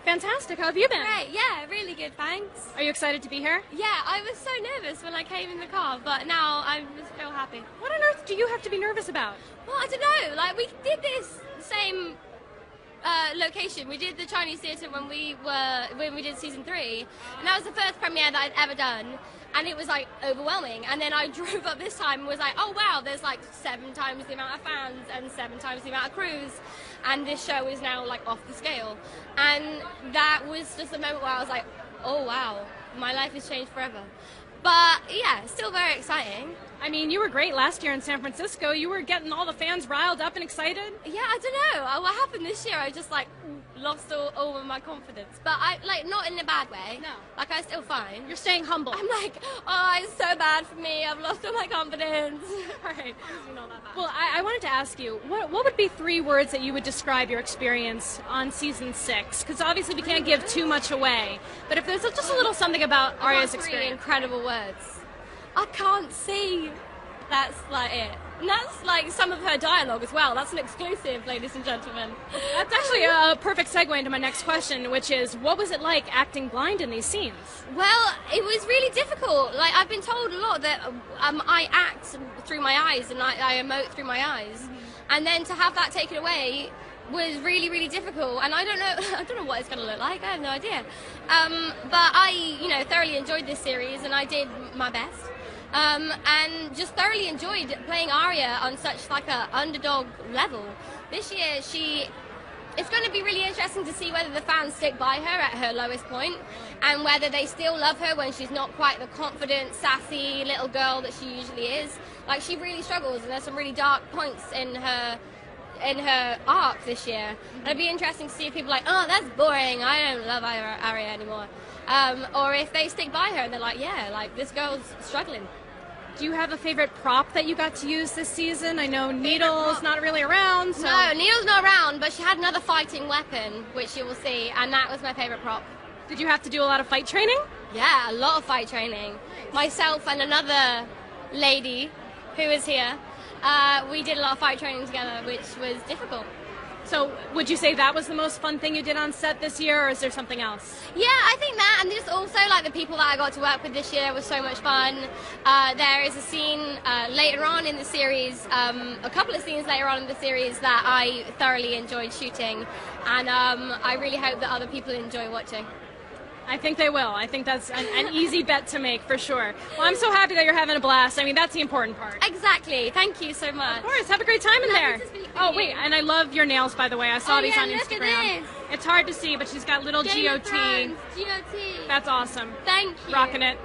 Fantastic. How have you been? Great, yeah, really good, thanks. Are you excited to be here? Yeah, I was so nervous when I came in the car, but now I just feel happy. What on earth do you have to be nervous about? Well, I don't know, like we did this same location. We did the Chinese theatre when we did season 3, and that was the first premiere that I'd ever done, and it was like overwhelming. And then I drove up this time and was like, oh wow, there's like 7 times the amount of fans and 7 times the amount of crews, and this show is now like off the scale. And that was just a moment where I was like, oh wow, my life has changed forever. But yeah, still very exciting. I mean, you were great last year in San Francisco. You were getting all the fans riled up and excited. Yeah, I don't know. What happened this year, I just like lost all of my confidence. But I, like, not in a bad way. No. Like, I'm still fine. You're staying humble. I'm like, oh, it's so bad for me. I've lost all my confidence. All right. Well, I wanted to ask you, what would be 3 words that you would describe your experience on season 6? Because obviously we can't give too much away. But if there's just a little something about Arya's experience. Incredible words. I can't see. That's like it. And that's like some of her dialogue as well. That's an exclusive, ladies and gentlemen. That's actually a perfect segue into my next question, which is, what was it like acting blind in these scenes? Well, it was really difficult. Like, I've been told a lot that I act through my eyes and I emote through my eyes. Mm-hmm. And then to have that taken away was really, really difficult. And I don't know what it's going to look like. I have no idea. But I, thoroughly enjoyed this series, and I did my best. And just thoroughly enjoyed playing Arya on such like a underdog level. This year, it's going to be really interesting to see whether the fans stick by her at her lowest point, and whether they still love her when she's not quite the confident, sassy little girl that she usually is. Like, she really struggles, and there's some really dark points in her arc this year. And it'd be interesting to see if people are like, oh, that's boring, I don't love Arya anymore. Or if they stick by her and they're like, yeah, like, this girl's struggling. Do you have a favorite prop that you got to use this season? I know Needle's not really around. So. No, Needle's not around, but she had another fighting weapon, which you will see, and that was my favorite prop. Did you have to do a lot of fight training? Yeah, a lot of fight training. Nice. Myself and another lady who is here, we did a lot of fight training together, which was difficult. So would you say that was the most fun thing you did on set this year, or is there something else? Yeah, I think that, and just also like the people that I got to work with this year was so much fun. There is a scene later on in the series, a couple of scenes later on in the series that I thoroughly enjoyed shooting, and I really hope that other people enjoy watching. I think they will. I think that's an easy bet to make, for sure. Well, I'm so happy that you're having a blast. I mean, that's the important part. Exactly. Thank you so much. Of course. Have a great time in there. Oh, wait. And I love your nails, by the way. I saw these on Instagram. Look at this. It's hard to see, but she's got little GOT. GOT. That's awesome. Thank you. Rocking it.